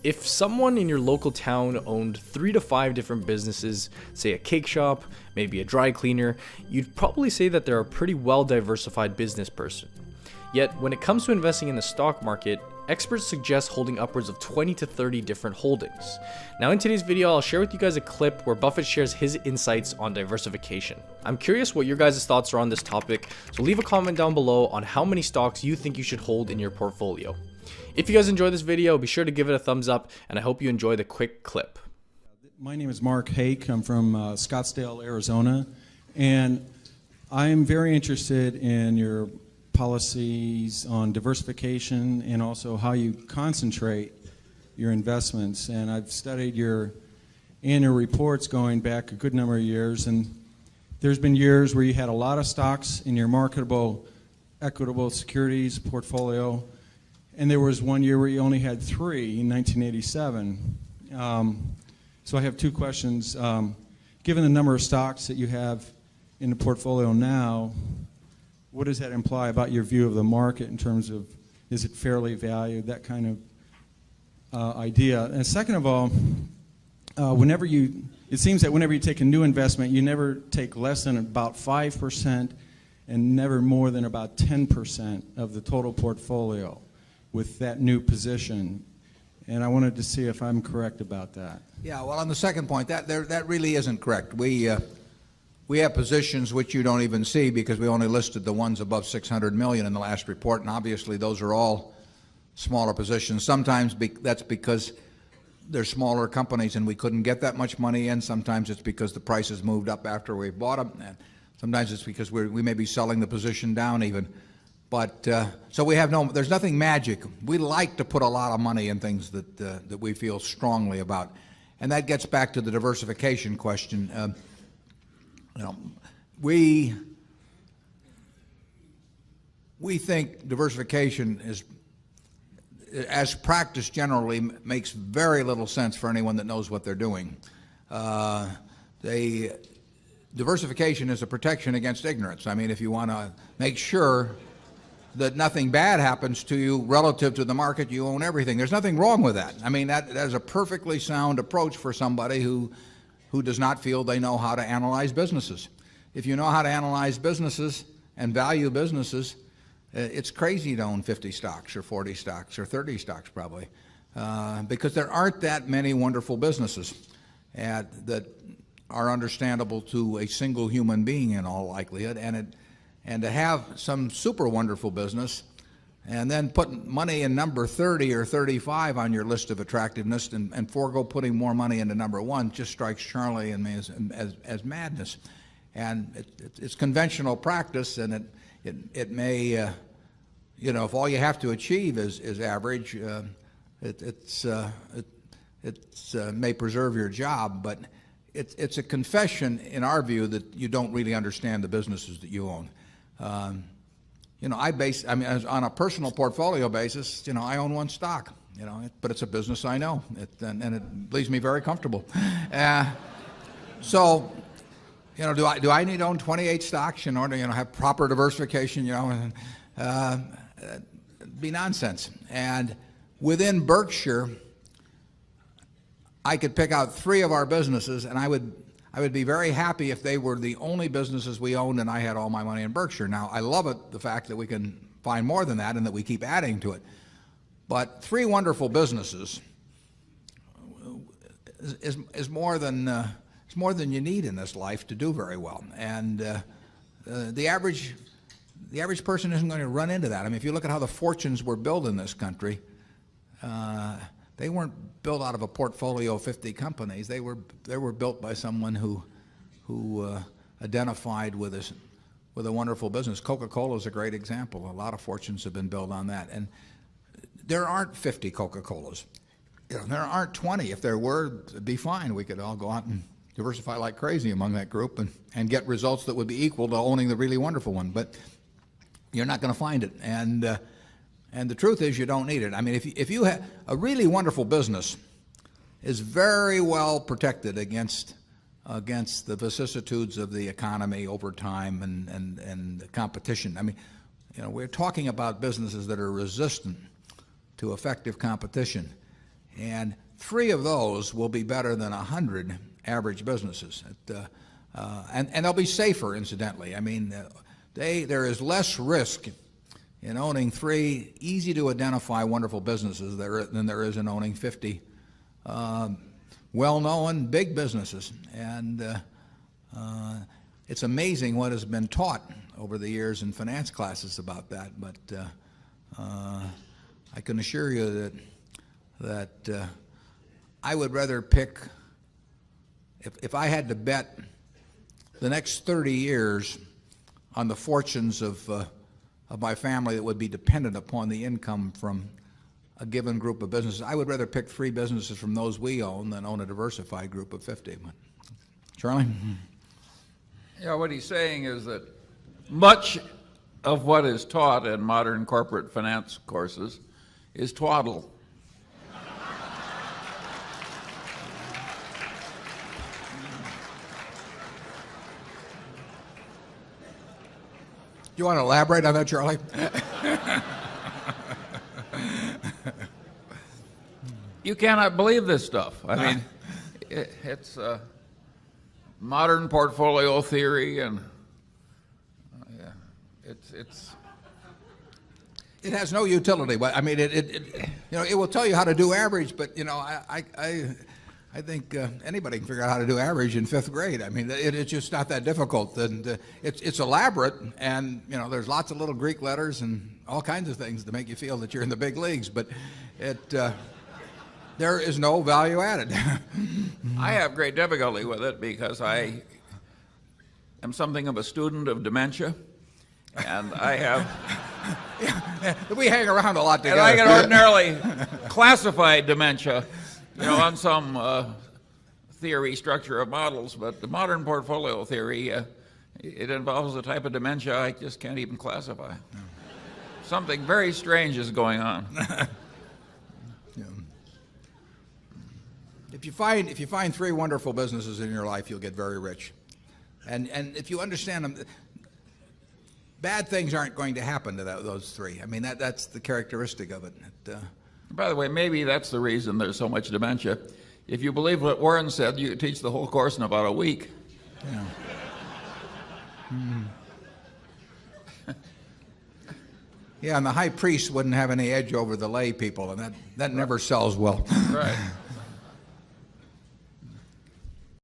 If someone in your local town owned 3 to 5 different businesses, say a cake shop, maybe a dry cleaner, you'd probably say that they're a pretty well diversified business person. Yet, when it comes to investing in the stock market, experts suggest holding upwards of 20 to 30 different holdings. Now in today's video, I'll share with you guys a clip where Buffett shares his insights on diversification. I'm curious what your guys' thoughts are on this topic, so leave a comment down below on how many stocks you think you should hold in your portfolio. If you guys enjoyed this video, be sure to give it a thumbs up, and I hope you enjoy the quick clip. My name is Mark Hake. I'm from Scottsdale, Arizona, and I'm very interested in your policies on diversification and also how you concentrate your investments. And I've studied your annual reports going back a good number of years, and there's been years where you had a lot of stocks in your marketable equitable securities portfolio, and there was one year where you only had 3 in 1987. So I have 2 questions. Given the number of stocks that you have in the portfolio now, what does that imply about your view of the market in terms of, is it fairly valued, that kind of idea? And second of all, it seems that whenever you take a new investment, you never take less than about 5% and never more than about 10% of the total portfolio with that new position. And I wanted to see if I'm correct about that. Yeah, well, on the second point, that really isn't correct. We have positions which you don't even see because we only listed the ones above 600 million in the last report, and obviously those are all smaller positions. Sometimes that's because they're smaller companies and we couldn't get that much money in. Sometimes it's because the prices moved up after we bought them. And sometimes it's because we may be selling the position down even. But so there's nothing magic. We like to put a lot of money in things that we feel strongly about, and that gets back to the diversification question. We think diversification is, as practiced generally, makes very little sense for anyone that knows what they're doing. Diversification is a protection against ignorance. I mean, if you want to make sure that nothing bad happens to you relative to the market, you own everything. There's nothing wrong with that. I mean, that is a perfectly sound approach for somebody who does not feel they know how to analyze businesses. If you know how to analyze businesses and value businesses, it's crazy to own 50 stocks or 40 stocks or 30 stocks probably, because there aren't that many wonderful businesses that are understandable to a single human being in all likelihood. And to have some super wonderful business and then put money in number 30 or 35 on your list of attractiveness and forego putting more money into number 1 just strikes Charlie and me as madness. And it's conventional practice, and it may, if all you have to achieve is average, it may preserve your job, but it's a confession in our view that you don't really understand the businesses that you own. On a personal portfolio basis, I own 1 stock, but it's a business I know, and it leaves me very comfortable. So, do I need to own 28 stocks in order to, have proper diversification? It'd be nonsense. And within Berkshire, I could pick out 3 of our businesses, and I would be very happy if they were the only businesses we owned and I had all my money in Berkshire. Now, I love the fact that we can find more than that and that we keep adding to it. But 3 wonderful businesses is more than you need in this life to do very well. And the average person isn't going to run into that. I mean, if you look at how the fortunes were built in this country, they weren't built out of a portfolio of 50 companies. They were built by someone who identified with a wonderful business. Coca-Cola is a great example. A lot of fortunes have been built on that. And there aren't 50 Coca-Colas. There aren't 20. If there were, it'd be fine. We could all go out and diversify like crazy among that group and get results that would be equal to owning the really wonderful one. But you're not going to find it. And the truth is, you don't need it. I mean, if you have a really wonderful business, is very well protected against the vicissitudes of the economy over time and the competition. I mean, we're talking about businesses that are resistant to effective competition, And 3 of those will be better than 100 average businesses. And they'll be safer, incidentally. I mean, there is less risk in owning 3 easy-to-identify wonderful businesses than there is in owning 50 well-known big businesses. And it's amazing what has been taught over the years in finance classes about that. But I can assure you that I would rather pick, if I had to bet the next 30 years on the fortunes of my family that would be dependent upon the income from a given group of businesses, I would rather pick 3 businesses from those we own than own a diversified group of 50. Charlie? Yeah, what he's saying is that much of what is taught in modern corporate finance courses is twaddle. You want to elaborate on that, Charlie? You cannot believe this stuff. I mean, it's modern portfolio theory, and it has no utility. But I mean, it will tell you how to do average. But I think anybody can figure out how to do average in 5th grade. I mean, it's just not that difficult. And it's elaborate, and there's lots of little Greek letters and all kinds of things to make you feel that you're in the big leagues. But there is no value added. I have great difficulty with it because I am something of a student of dementia, and I have. Yeah, we hang around a lot together. And I can ordinarily classify dementia, on some theory structure of models, but the modern portfolio theory, it involves a type of dementia I just can't even classify. No. Something very strange is going on. Yeah. If you find 3 wonderful businesses in your life, you'll get very rich. And if you understand them, bad things aren't going to happen to those 3. I mean, that's the characteristic of it. By the way, maybe that's the reason there's so much dementia. If you believe what Warren said, you could teach the whole course in about a week. Yeah. Yeah, and the high priest wouldn't have any edge over the lay people, and that never sells well. Right.